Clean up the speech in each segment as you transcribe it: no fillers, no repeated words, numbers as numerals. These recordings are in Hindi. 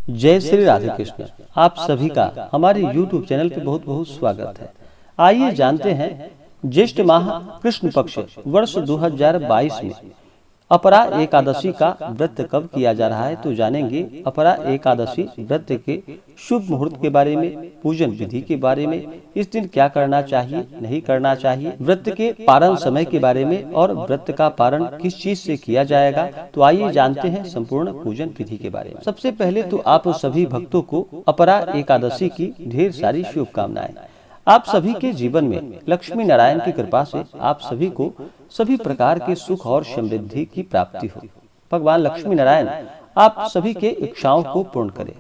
जय श्री राधे कृष्ण। आप सभी का हमारे YouTube चैनल पे बहुत बहुत स्वागत है। आइए जानते हैं ज्येष्ठ माह कृष्ण पक्ष वर्ष 2022 में अपरा एकादशी का व्रत कब किया जा रहा है, तो जानेंगे अपरा एकादशी व्रत के शुभ मुहूर्त के बारे में, पूजन विधि के बारे में, इस दिन क्या करना चाहिए नहीं करना चाहिए, व्रत के पारण समय के बारे में और व्रत का पारण किस चीज से किया जाएगा। तो आइए जानते हैं संपूर्ण पूजन विधि के बारे में। सबसे पहले तो आप सभी भक्तों को अपरा एकादशी की ढेर सारी शुभकामनाएं। आप सभी के जीवन में लक्ष्मी नारायण की कृपा से आप सभी को सभी प्रकार के सुख और समृद्धि की प्राप्ति हो। भगवान लक्ष्मी नारायण आप सभी के इच्छाओं को पूर्ण करें।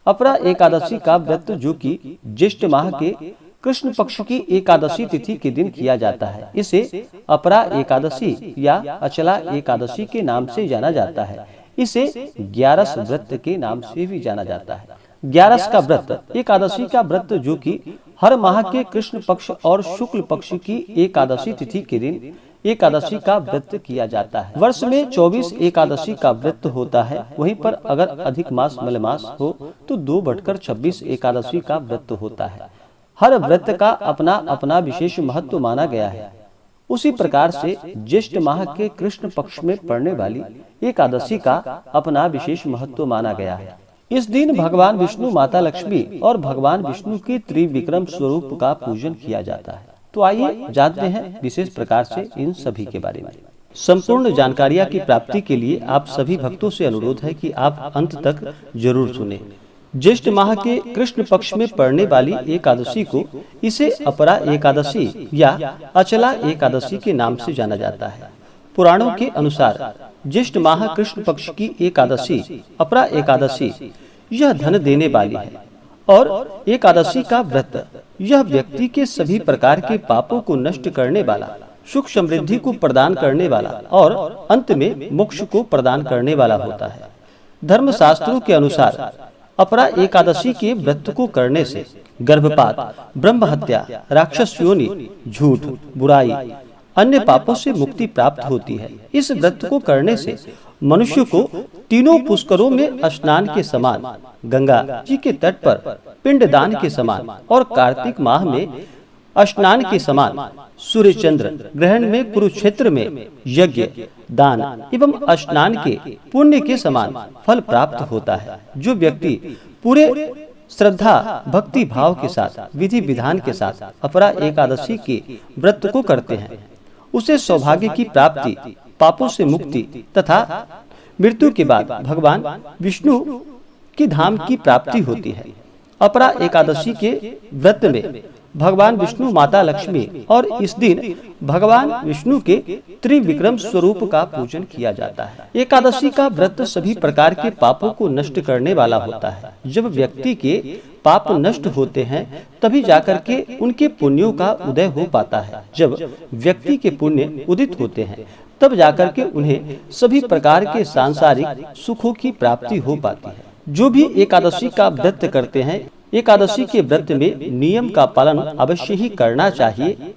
अपरा एकादशी का व्रत जो कि ज्येष्ठ माह के कृष्ण पक्ष की एकादशी तिथि के दिन किया जाता है, इसे अपरा एकादशी या अचला एकादशी के नाम से जाना जाता है। इसे ग्यारस व्रत के नाम से भी जाना जाता है। ग्यारस का व्रत एकादशी का व्रत जो कि हर माह के कृष्ण पक्ष और शुक्ल पक्ष की एकादशी तिथि के दिन एकादशी का व्रत किया जाता है। वर्ष में 24 एकादशी का व्रत होता है। वहीं पर अगर अधिक मास मलमास हो तो 2/26 एकादशी का व्रत होता है। हर व्रत का अपना अपना विशेष महत्व माना गया है। उसी प्रकार से ज्येष्ठ माह के कृष्ण पक्ष में पड़ने वाली एकादशी का अपना विशेष महत्व माना गया है। इस दिन भगवान विष्णु, माता लक्ष्मी और भगवान विष्णु के त्रिविक्रम स्वरूप का पूजन किया जाता है। तो आइए जानते हैं विशेष प्रकार से इन सभी के बारे में। संपूर्ण जानकारियां की प्राप्ति के लिए आप सभी भक्तों से अनुरोध है कि आप अंत तक जरूर सुने। ज्येष्ठ माह के कृष्ण पक्ष में पड़ने वाली एकादशी को इसे अपरा एकादशी या अचला एकादशी के नाम से जाना जाता है। पुराणों के अनुसार ज्येष्ठ माह कृष्ण पक्ष की एकादशी अपरा एकादशी यह धन देने वाली है और एकादशी का व्रत यह व्यक्ति के सभी प्रकार के पापों को नष्ट करने वाला, सुख समृद्धि को प्रदान करने वाला और अंत में मोक्ष को प्रदान करने वाला होता है। धर्म शास्त्रों के अनुसार अपरा एकादशी के व्रत को करने से गर्भपात, ब्रह्म हत्या, राक्षस योनि, झूठ, बुराई, अन्य पापों से मुक्ति प्राप्त होती है। इस व्रत को करने से मनुष्य को तीनों पुष्करों में स्नान के समान, गंगा जी के तट पर पिंडदान के समान और कार्तिक माह में स्नान के समान, सूर्य चंद्र ग्रहण में कुरुक्षेत्र में यज्ञ, दान एवं स्नान के पुण्य के समान फल प्राप्त होता है। जो व्यक्ति पूरे श्रद्धा भक्ति भाव के साथ, विधि विधान के साथ अपरा एकादशी के व्रत को करते हैं, उसे सौभाग्य की प्राप्ति, पापों से मुक्ति तथा मृत्यु के बाद भगवान विष्णु की धाम की प्राप्ति होती है। अपरा एकादशी के व्रत में भगवान विष्णु, माता लक्ष्मी और इस दिन भगवान विष्णु के त्रिविक्रम स्वरूप का पूजन किया जाता है। एकादशी का व्रत सभी प्रकार के पापों को नष्ट करने वाला होता है। जब व्यक्ति के पाप नष्ट होते हैं तभी जाकर के उनके पुण्यों का उदय हो पाता है। जब व्यक्ति के पुण्य उदित होते हैं तब जाकर के उन्हें सभी प्रकार के सांसारिक सुखों की प्राप्ति हो पाती है। जो भी एकादशी का व्रत करते हैं, एकादशी के व्रत में नियम का पालन अवश्य ही करना चाहिए।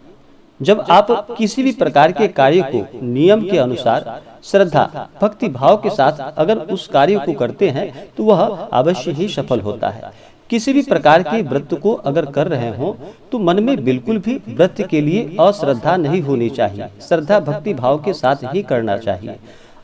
जब आप किसी भी प्रकार के कार्य को नियम के अनुसार श्रद्धा भक्ति भाव के साथ अगर उस कार्य को करते हैं तो वह अवश्य ही सफल होता है। किसी भी प्रकार के व्रत को अगर कर रहे हो तो मन में बिल्कुल भी व्रत के लिए अश्रद्धा नहीं होनी चाहिए। श्रद्धा भक्ति भाव के साथ ही करना चाहिए।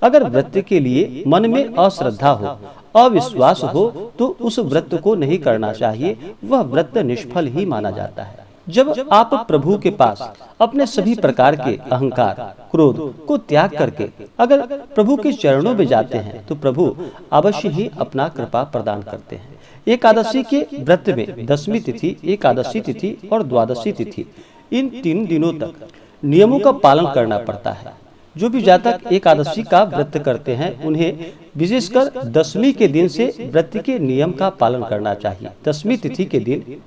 अगर व्रत के लिए मन में अश्रद्धा हो, अविश्वास हो तो उस व्रत को नहीं करना चाहिए। वह व्रत निष्फल ही माना जाता है। जब आप प्रभु के पास अपने सभी प्रकार के अहंकार, क्रोध को त्याग करके अगर प्रभु के चरणों में जाते हैं तो प्रभु अवश्य ही अपना कृपा प्रदान करते हैं। एकादशी के व्रत में दशमी तिथि, एकादशी तिथि और द्वादशी तिथि, इन 3 दिनों तक नियमों का पालन करना पड़ता है। जो भी जातक एकादशी का व्रत करते हैं उन्हें विशेषकर दशमी के दिन से व्रत के नियम का पालन करना चाहिए। दशमी तिथि के दिन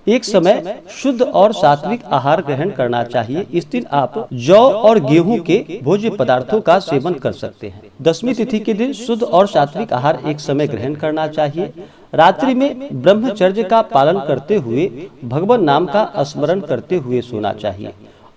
एक समय शुद्ध और सात्विक आहार ग्रहण करना चाहिए। इस दिन आप जौ और गेहूं के भोज्य पदार्थों का सेवन कर सकते हैं। दशमी तिथि के दिन शुद्ध और सात्विक आहार एक समय ग्रहण करना चाहिए। रात्रि में ब्रह्मचर्य का पालन करते हुए भगवान नाम का स्मरण करते हुए सोना चाहिए।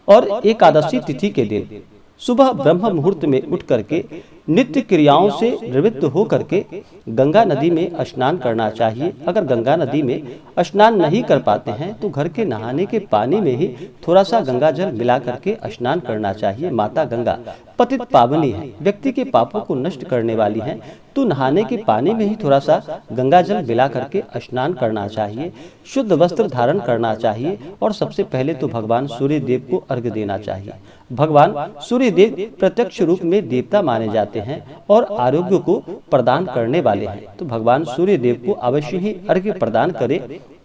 और एकादशी तिथि के दिन सुबह ब्रह्म मुहूर्त में उठ करके नित्य क्रियाओं से निवृत्त होकर के गंगा नदी में स्नान करना चाहिए। अगर गंगा नदी में स्नान नहीं कर पाते हैं तो घर के नहाने के पानी में ही थोड़ा सा गंगा जल मिला करके स्नान करना चाहिए। माता गंगा पतित पावनी है, व्यक्ति के पापों को नष्ट करने वाली है, तो नहाने के पानी में ही थोड़ा सा गंगा जल मिला करके स्नान करना चाहिए। शुद्ध वस्त्र धारण करना चाहिए और सबसे पहले तो भगवान सूर्य देव को अर्घ्य देना चाहिए। भगवान सूर्य देव प्रत्यक्ष रूप में देवता माने जाते हैं और आरोग्य को प्रदान करने वाले हैं, तो भगवान सूर्य देव को अवश्य ही अर्घ्य प्रदान करें।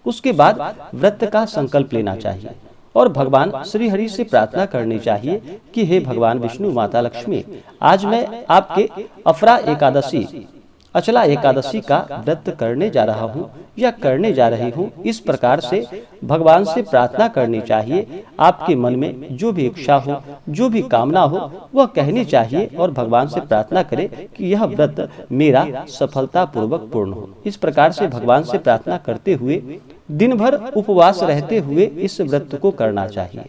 उसके बाद व्रत का संकल्प लेना चाहिए और भगवान श्री हरि से प्रार्थना करनी चाहिए कि हे भगवान विष्णु, माता लक्ष्मी, आज मैं आपके अफरा एकादशी, अचला एकादशी का व्रत करने जा रहा हूँ या करने जा रही हूँ। इस प्रकार से भगवान से प्रार्थना करनी चाहिए। आपके मन में जो भी इच्छा हो, जो भी कामना हो, वह कहनी चाहिए और भगवान से प्रार्थना करें कि यह व्रत मेरा सफलता पूर्वक पूर्ण हो। इस प्रकार से भगवान से प्रार्थना करते हुए दिन भर उपवास रहते हुए इस व्रत को करना चाहिए।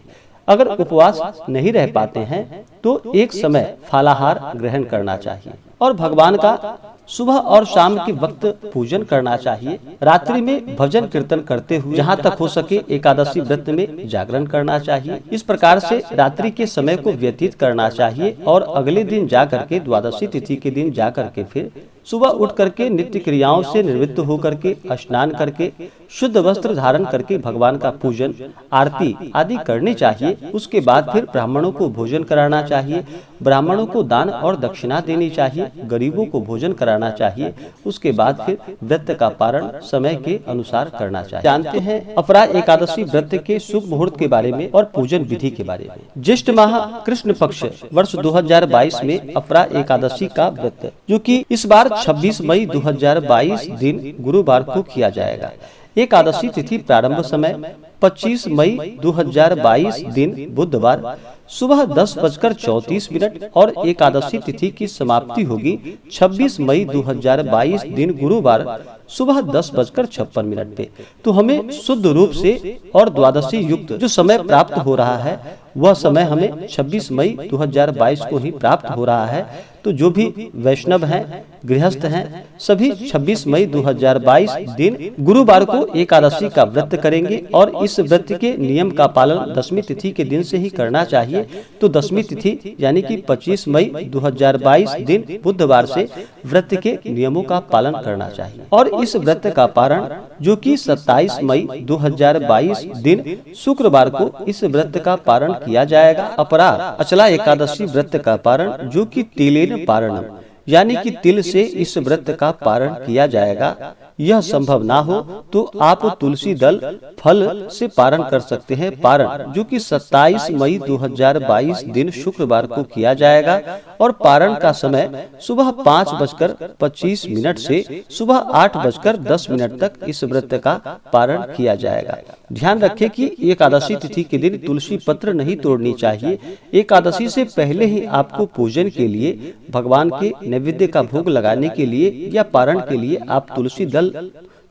अगर उपवास नहीं रह पाते हैं तो एक समय फलाहार ग्रहण करना चाहिए और भगवान का सुबह और शाम के वक्त पूजन करना चाहिए। रात्रि में भजन कीर्तन करते हुए जहाँ तक हो सके एकादशी व्रत में जागरण करना चाहिए। इस प्रकार से रात्रि के समय को व्यतीत करना चाहिए और अगले दिन जा करके द्वादशी तिथि के दिन जा करके फिर सुबह उठ करके नित्य क्रियाओं से निवृत्त होकर के स्नान करके शुद्ध वस्त्र धारण करके भगवान का पूजन आरती आदि करनी चाहिए। उसके बाद फिर ब्राह्मणों को भोजन कराना चाहिए, ब्राह्मणों को दान और दक्षिणा देनी चाहिए, गरीबों को भोजन कराना चाहिए। उसके बाद फिर व्रत का पारण समय के अनुसार करना चाहिए। जानते हैं अपरा एकादशी व्रत के शुभ मुहूर्त के बारे में और पूजन विधि के बारे में। ज्येष्ठ माह कृष्ण पक्ष वर्ष 2022 में अपरा एकादशी का व्रत, जो कि इस बार 26 मई 2022 दिन गुरुवार को किया जाएगा। एकादशी तिथि प्रारंभ समय 25 मई 2022 दिन बुधवार सुबह 10:34 और एकादशी तिथि की समाप्ति होगी 26 मई 2022 दिन गुरुवार सुबह 10:56 पे। तो हमें शुद्ध रूप से और द्वादशी युक्त जो समय प्राप्त हो रहा है वह समय हमें 26 मई 2022 को ही प्राप्त हो रहा है। तो जो भी वैष्णव हैं, गृहस्थ हैं, सभी 26 मई 2022 दिन गुरुवार को एकादशी का व्रत करेंगे और इस व्रत के नियम का पालन दशमी तिथि के दिन से ही करना चाहिए। तो दशमी तिथि यानी कि 25 मई 2022 दिन बुधवार से व्रत के नियमों का पालन करना चाहिए और इस व्रत का पारण जो कि 27 मई 2022 दिन शुक्रवार को इस व्रत का पारण किया जाएगा। अपरा अचला एकादशी व्रत का पारण जो कि तिलेन पारणम यानी कि तिल से इस व्रत का पारण किया जाएगा। यह संभव ना हो तो आप तुलसी दल फल से पारण कर सकते हैं। पारण जो कि 27 मई 2022 दिन शुक्रवार को किया जाएगा और पारण का समय सुबह 5:25 से सुबह 8:10 तक इस व्रत का पारण किया जाएगा। ध्यान रखें कि एकादशी तिथि के दिन तुलसी पत्र नहीं तोड़नी चाहिए। एकादशी से पहले ही आपको पूजन के लिए, भगवान के नैवेद्य का भोग लगाने के लिए या पारण के लिए आप तुलसी दल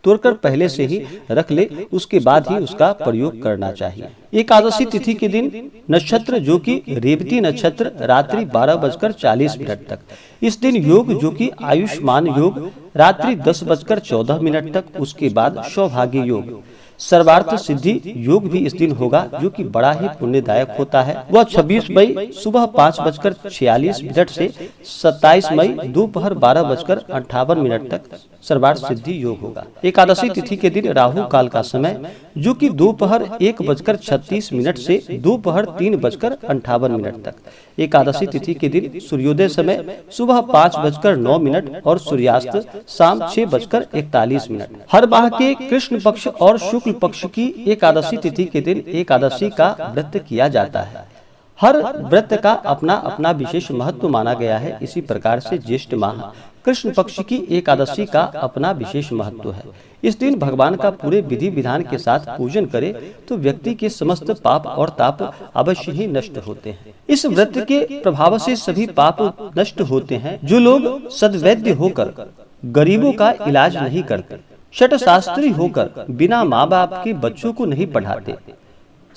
तोड़कर पहले से ही रख ले, उसके बाद ही उसका प्रयोग करना चाहिए। एकादशी तिथि के दिन नक्षत्र जो कि रेवती नक्षत्र रात्रि 12:40 तक। इस दिन योग जो कि आयुष्मान योग रात्रि 10:14 तक। उसके बाद सौभाग्य योग, सर्वार्थ सिद्धि योग भी इस दिन होगा जो कि बड़ा ही पुण्यदायक होता है। वह 26 मई सुबह 5:46 से 27 मई दोपहर 12:58 तक सर्वार्थ सिद्धि योग होगा। एकादशी तिथि के दिन राहु काल का समय जो कि दोपहर 1:36 से दोपहर 3:58 तक। एकादशी तिथि के दिन सूर्योदय समय सुबह 5:09 और सूर्यास्त शाम 6:41। हर माह के कृष्ण पक्ष और शुक्ल पक्ष की एकादशी तिथि के दिन एकादशी का व्रत किया जाता है। हर व्रत का अपना अपना विशेष महत्व माना गया है। इसी प्रकार से ज्येष्ठ माह कृष्ण पक्ष की एकादशी का अपना विशेष महत्व है। इस दिन भगवान का पूरे विधि विधान के साथ पूजन करे तो व्यक्ति के समस्त पाप और ताप अवश्य ही नष्ट होते हैं। इस व्रत के प्रभाव से सभी पाप नष्ट होते हैं। जो लोग सद्वैद्य होकर गरीबों का इलाज नहीं करते, शट शास्त्री होकर बिना माँ बाप के बच्चों को नहीं पढ़ाते,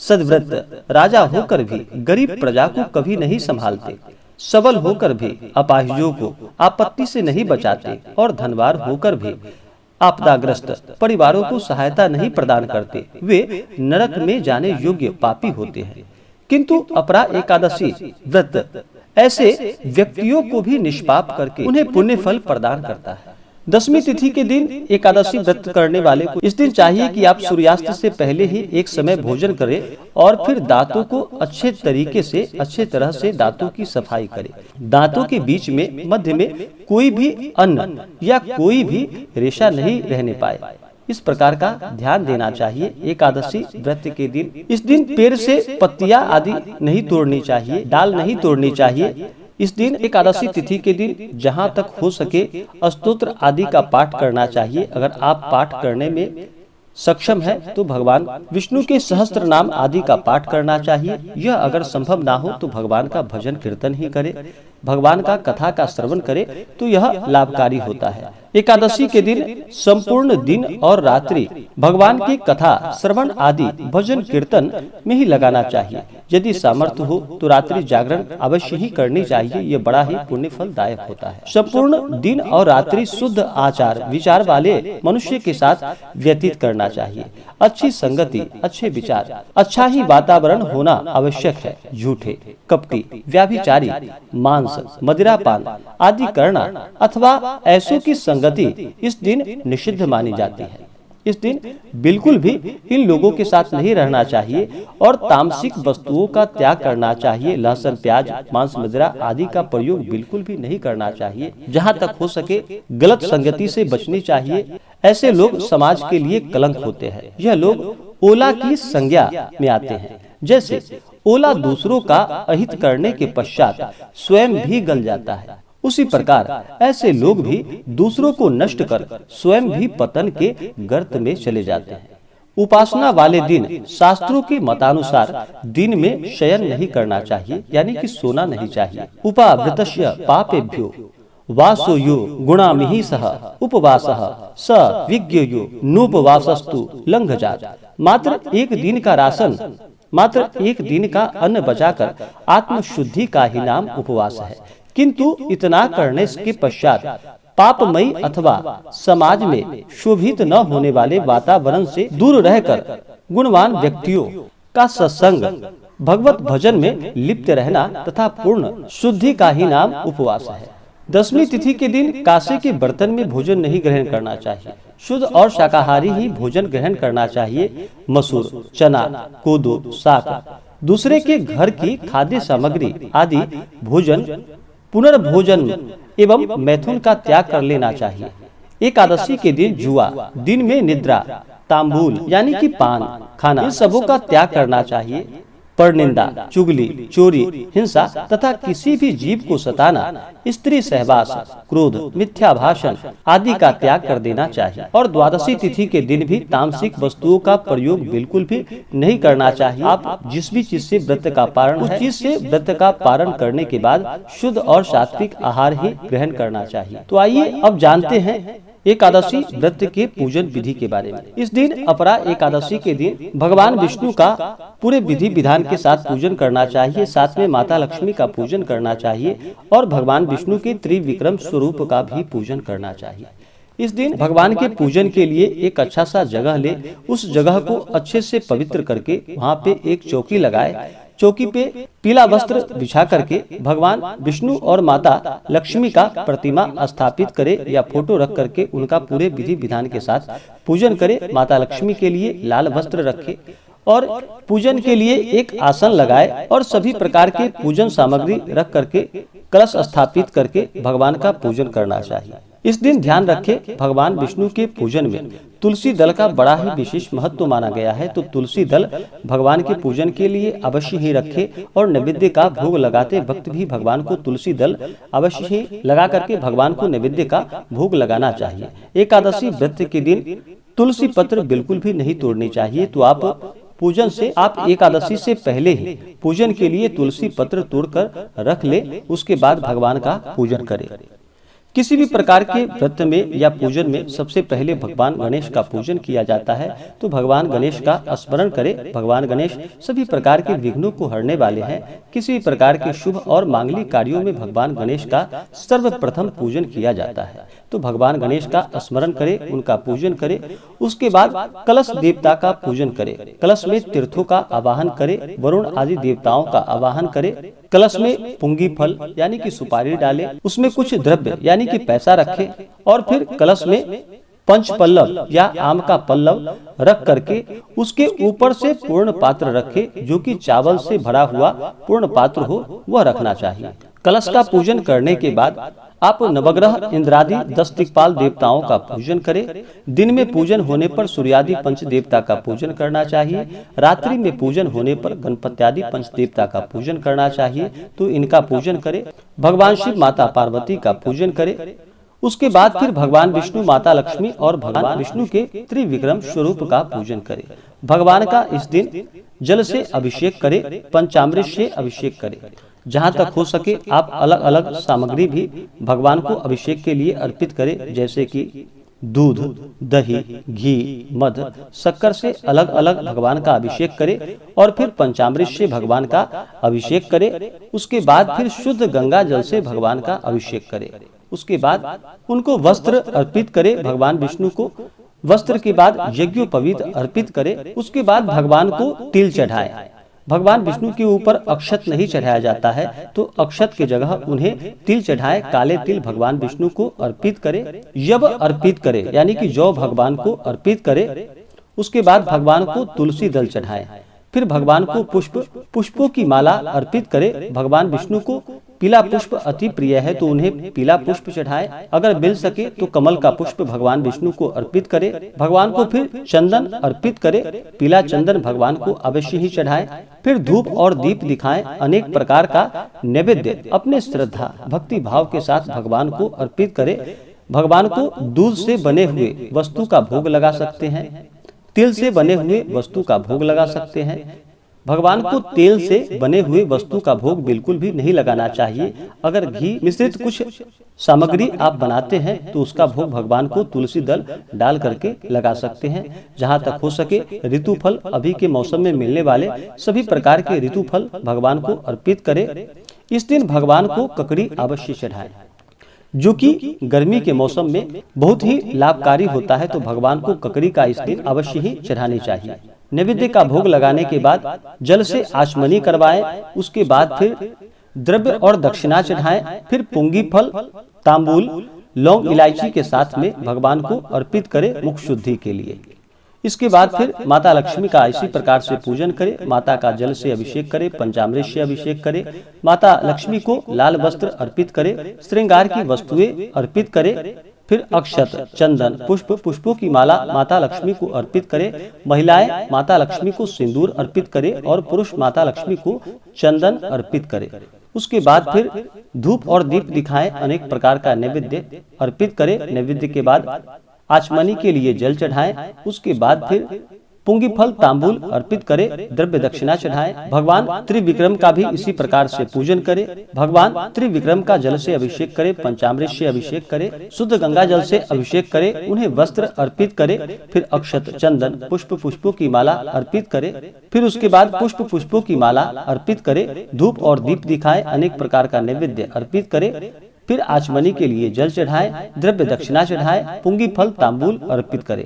सद्व्रत राजा होकर भी गरीब प्रजा को कभी नहीं संभालते, सबल होकर भी अपाहिजों को आपत्ति से नहीं बचाते और धनवान होकर भी आपदाग्रस्त परिवारों को सहायता नहीं प्रदान करते, वे नरक में जाने योग्य पापी होते हैं। किंतु अपरा एकादशी व्रत ऐसे व्यक्तियों को भी निष्पाप करके उन्हें पुण्य फल प्रदान करता है। दसवीं तिथि के दिन एकादशी व्रत करने वाले को इस दिन चाहिए कि आप सूर्यास्त से पहले ही एक समय भोजन करें और फिर दांतों को अच्छे तरीके से अच्छे तरह से दांतों की सफाई करें। दांतों के बीच में मध्य में कोई भी अन्न या कोई भी रेशा नहीं रहने पाए, इस प्रकार का ध्यान देना चाहिए। एकादशी व्रत के दिन इस दिन पेड़ से पत्तियां आदि नहीं तोड़नी चाहिए, डाल नहीं तोड़नी चाहिए। इस दिन एकादशी तिथि के दिन जहाँ तक हो सके स्तोत्र आदि का पाठ करना चाहिए। अगर आप पाठ करने में सक्षम है तो भगवान विष्णु के सहस्त्र नाम आदि का पाठ करना चाहिए। यह अगर संभव ना हो तो भगवान का भजन कीर्तन ही करे, भगवान का कथा का श्रवण करे तो यह लाभकारी होता है। एकादशी के दिन संपूर्ण दिन और रात्रि भगवान की कथा श्रवण आदि भजन कीर्तन में ही लगाना चाहिए। यदि सामर्थ्य हो तो रात्रि जागरण अवश्य ही करनी चाहिए, यह बड़ा ही पुण्य फलदायक होता है। संपूर्ण दिन और रात्रि शुद्ध आचार विचार वाले मनुष्य के साथ व्यतीत करना चाहिए। अच्छी संगति, अच्छे विचार, अच्छा ही वातावरण होना आवश्यक है। झूठे, कपटी, व्याभिचारी, मांस, मदिरापान आदि करना अथवा ऐसों की संगति इस दिन निषिद्ध मानी जाती है। इस दिन बिल्कुल भी इन लोगों के साथ नहीं रहना चाहिए और तामसिक वस्तुओं का त्याग करना चाहिए। लहसुन, प्याज, मांस, मदिरा आदि का प्रयोग बिल्कुल भी नहीं करना चाहिए। जहाँ तक हो सके गलत संगति से बचनी चाहिए। ऐसे लोग समाज के लिए कलंक होते हैं। यह लोग ओला की संज्ञा में आते हैं। जैसे ओला दूसरों का अहित करने के पश्चात स्वयं भी गल जाता है, उसी प्रकार ऐसे लोग भी दूसरों को नष्ट कर स्वयं भी पतन के गर्त में चले जाते हैं। उपासना वाले दिन शास्त्रों के मतानुसार दिन में शयन नहीं करना चाहिए, यानी कि सोना नहीं चाहिए। उपावृतस्य पापेभ्यो वासोयो गुणामिहि सह उपवासः स विज्ञयो नोपवासस्तु लंघजात। मात्र एक दिन का राशन, मात्र एक दिन का अन्न बचाकर आत्म शुद्धि का ही नाम उपवास है। किंतु इतना करने के पश्चात पापमयी अथवा समाज में शोभित न होने वाले वातावरण से दूर रहकर गुणवान व्यक्तियों का सत्संग, भगवत भजन में लिप्त रहना तथा पूर्ण शुद्धि का ही नाम उपवास है। दसवीं तिथि के दिन कांसे के बर्तन में भोजन नहीं ग्रहण करना चाहिए। शुद्ध और शाकाहारी ही भोजन ग्रहण करना चाहिए। मसूर, चना, कोदो, साग, दूसरे के घर की खाद्य सामग्री आदि भोजन, पुनर्भोजन एवं मैथुन का त्याग कर लेना चाहिए। एकादशी के दिन जुआ, दिन में निद्रा, तांबूल यानी कि पान खाना, इन सबों का त्याग करना चाहिए। परनिंदा, चुगली, चोरी, हिंसा तथा किसी भी जीव को सताना, स्त्री सहवास, क्रोध, मिथ्या भाषण आदि का त्याग कर देना चाहिए। और द्वादशी तिथि के दिन भी तामसिक वस्तुओं का प्रयोग बिल्कुल भी नहीं करना चाहिए। आप जिस भी चीज से व्रत का पारण है, उस चीज से व्रत का पारण करने के बाद शुद्ध और सात्विक आहार ही ग्रहण करना चाहिए। तो आइए अब जानते हैं एकादशी व्रत के पूजन विधि के बारे में। इस दिन अपरा एकादशी के दिन भगवान विष्णु का पूरे विधि विधान के साथ पूजन करना चाहिए। साथ में माता लक्ष्मी का पूजन करना चाहिए और भगवान विष्णु के त्रिविक्रम स्वरूप का भी पूजन करना चाहिए। इस दिन भगवान के पूजन के लिए एक अच्छा सा जगह ले, उस जगह को अच्छे से पवित्र करके वहाँ पे एक चौकी लगाए। चौकी पे पीला वस्त्र बिछा करके भगवान विष्णु और माता लक्ष्मी का प्रतिमा स्थापित करे या फोटो रख करके उनका पूरे विधि विधान के साथ पूजन करे। माता लक्ष्मी के लिए लाल वस्त्र रखे और पूजन के लिए एक आसन लगाए और सभी प्रकार के पूजन सामग्री रख करके कलश स्थापित करके भगवान का पूजन करना चाहिए। इस दिन ध्यान रखें, भगवान विष्णु के पूजन में तुलसी दल का बड़ा ही विशेष महत्व माना गया है। तो तुलसी दल भगवान के पूजन के लिए अवश्य ही रखे और नैवेद्य का भोग लगाते वक्त भी भगवान को तुलसी दल अवश्य ही लगा करके भगवान को नैवेद्य का भोग लगाना चाहिए। एकादशी व्रत के दिन तुलसी पत्र बिल्कुल भी नहीं तोड़नी चाहिए। तो आप एकादशी से पहले ही पूजन के लिए तुलसी पत्र तोड़कर रख ले, उसके बाद भगवान का पूजन करें। किसी भी प्रकार के व्रत में या पूजन में सबसे पहले भगवान गणेश का पूजन किया जाता है। तो भगवान गणेश का स्मरण करें। भगवान गणेश सभी प्रकार के विघ्नों को हरने वाले हैं। किसी भी प्रकार के शुभ और मांगलिक कार्यों में भगवान गणेश का सर्वप्रथम पूजन किया जाता है। तो भगवान गणेश का स्मरण करें, उनका पूजन करें। उसके बाद कलश देवता का पूजन करें। कलश में तीर्थों का आवाहन करें, वरुण आदि देवताओं का आवाहन करें। कलश में पुंगी फल यानी कि सुपारी डालें, उसमें कुछ द्रव्य यानी कि पैसा रखें और फिर कलश में पंच पल्लव या आम का पल्लव रख करके उसके ऊपर से पूर्ण पात्र रखे, जो कि चावल से भरा हुआ पूर्ण पात्र हो वह रखना चाहिए। कलश का पूजन करने के बाद आप नवग्रह इंद्रादि 10 दिक्पाल देवताओं का पूजन करें। दिन में पूजन होने पर सूर्यादि पंच देवता का पूजन करना चाहिए। रात्रि में पूजन होने पर गणपत्यादि पंच देवता का पूजन करना चाहिए। तो इनका पूजन करें। भगवान शिव माता पार्वती का पूजन करें। उसके बाद फिर भगवान विष्णु, माता लक्ष्मी और भगवान विष्णु के त्रिविक्रम स्वरूप का पूजन करें। भगवान का इस दिन जल से अभिषेक करें, पंचामृत से अभिषेक करें। जहाँ तक हो सके आप अलग अलग सामग्री भी भगवान को अभिषेक के लिए अर्पित करें, जैसे कि दूध, दही, घी, मध, शक्कर से अलग अलग भगवान का अभिषेक करें और फिर पंचामृत से भगवान का अभिषेक करें। उसके बाद फिर शुद्ध गंगा जल से भगवान का अभिषेक करें। उसके बाद उनको वस्त्र अर्पित करें। भगवान विष्णु को वस्त्र के बाद यज्ञोपवीत अर्पित करें। उसके बाद भगवान को तिल चढ़ाएं। भगवान विष्णु के ऊपर अक्षत नहीं चढ़ाया जाता है, तो अक्षत की जगह उन्हें तिल चढ़ाएं। काले तिल भगवान विष्णु को अर्पित करें। यव अर्पित करें यानी कि जौ भगवान को अर्पित करें। उसके बाद भगवान को तुलसी दल चढ़ाएं। फिर भगवान को पुष्पों की माला अर्पित करें। भगवान विष्णु को पीला पुष्प अति प्रिय है, तो उन्हें पीला पुष्प चढ़ाएं। अगर मिल सके तो कमल का पुष्प भगवान विष्णु को अर्पित करें। भगवान को फिर चंदन अर्पित करें। पीला चंदन भगवान को अवश्य ही चढ़ाएं। फिर धूप और दीप दिखाएं। अनेक प्रकार का नैवेद्य अपने श्रद्धा भक्ति भाव के साथ भगवान को अर्पित करें। भगवान को दूध से बने हुए वस्तु का भोग लगा सकते हैं, तिल से बने हुए वस्तु का भोग लगा सकते हैं। भगवान को तेल से बने हुए वस्तु का भोग बिल्कुल भी नहीं लगाना चाहिए। अगर घी मिश्रित कुछ सामग्री आप बनाते हैं तो उसका भोग भगवान को तुलसी दल डाल करके लगा सकते हैं। जहाँ तक हो सके ऋतु फल, अभी के मौसम में मिलने वाले सभी प्रकार के ऋतु फल भगवान को अर्पित करें। इस दिन भगवान को ककड़ी अवश्य चढ़ाएं, जो कि गर्मी के मौसम में बहुत ही लाभकारी होता है। तो भगवान को ककड़ी का इस दिन अवश्य ही चढ़ानी चाहिए। नैवेद्य का भोग लगाने के बाद जल से आचमनी करवाएं। उसके बाद फिर द्रव्य और दक्षिणा चढ़ाएं। फिर पुंगी फल, तांबूल, लौंग, इलायची के साथ में भगवान को अर्पित करें मुख शुद्धि के लिए। इसके बाद फिर माता लक्ष्मी का इसी प्रकार से पूजन करें। माता का जल से अभिषेक करें, पंचामृत से अभिषेक करें। माता लक्ष्मी को लाल वस्त्र अर्पित करें, श्रृंगार की वस्तुएं अर्पित करें। फिर अक्षत, चंदन, पुष्पों की माला माता लक्ष्मी को अर्पित करें। महिलाएं माता लक्ष्मी को सिंदूर अर्पित करें और पुरुष माता लक्ष्मी को चंदन अर्पित करें। उसके बाद फिर धूप और दीप दिखाएं। अनेक प्रकार का नैवेद्य अर्पित करें। नैवेद्य के बाद आचमनी के लिए जल चढ़ाएं। उसके बाद फिर पुंगी फल, तांबूल अर्पित करें, द्रव्य दक्षिणा चढ़ाएं। भगवान त्रिविक्रम का भी इसी प्रकार से पूजन करें। भगवान त्रिविक्रम का जल से अभिषेक करें, पंचामृत से अभिषेक करें, शुद्ध गंगा जल से अभिषेक करें। उन्हें वस्त्र अर्पित करें। फिर अक्षत, चंदन, पुष्पों की माला अर्पित करें। फिर उसके बाद पुष्पों की माला अर्पित करें। धूप और दीप दिखाएं। अनेक प्रकार का नैवेद्य अर्पित करें। फिर आचमनी के लिए जल चढ़ाएं, द्रव्य दक्षिणा चढ़ाएं, पुंगी फल, तांबूल अर्पित करें।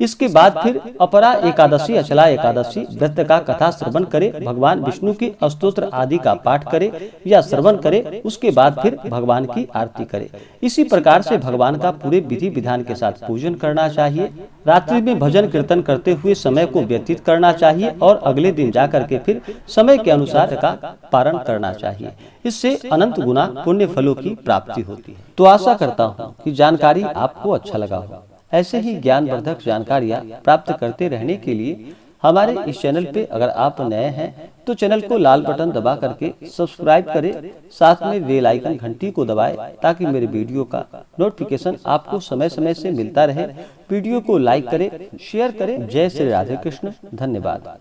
इसके बाद फिर अपरा एकादशी, अचला एकादशी व्रत का कथा श्रवण करें। भगवान विष्णु के स्तोत्र आदि का पाठ करें या श्रवण करें। उसके बाद फिर भगवान की आरती करें। इसी प्रकार से भगवान का पूरे विधि विधान के साथ पूजन करना चाहिए। रात्रि में भजन कीर्तन करते हुए समय को व्यतीत करना चाहिए और अगले दिन जाकर के फिर समय के अनुसार का पारण करना चाहिए। इससे अनंत गुना पुण्य फलों की प्राप्ति होती है। तो आशा करता हूँ कि जानकारी आपको अच्छा लगा हो। ऐसे ही ज्ञानवर्धक जानकारियाँ प्राप्त करते रहने के लिए हमारे इस चैनल पे अगर आप नए हैं तो चैनल को लाल बटन दबा करके सब्सक्राइब करें, साथ में बेल आइकन घंटी को दबाएं ताकि मेरे वीडियो का नोटिफिकेशन आपको समय समय से मिलता रहे। वीडियो को लाइक करें, शेयर करें। जय श्री राधे कृष्ण। धन्यवाद।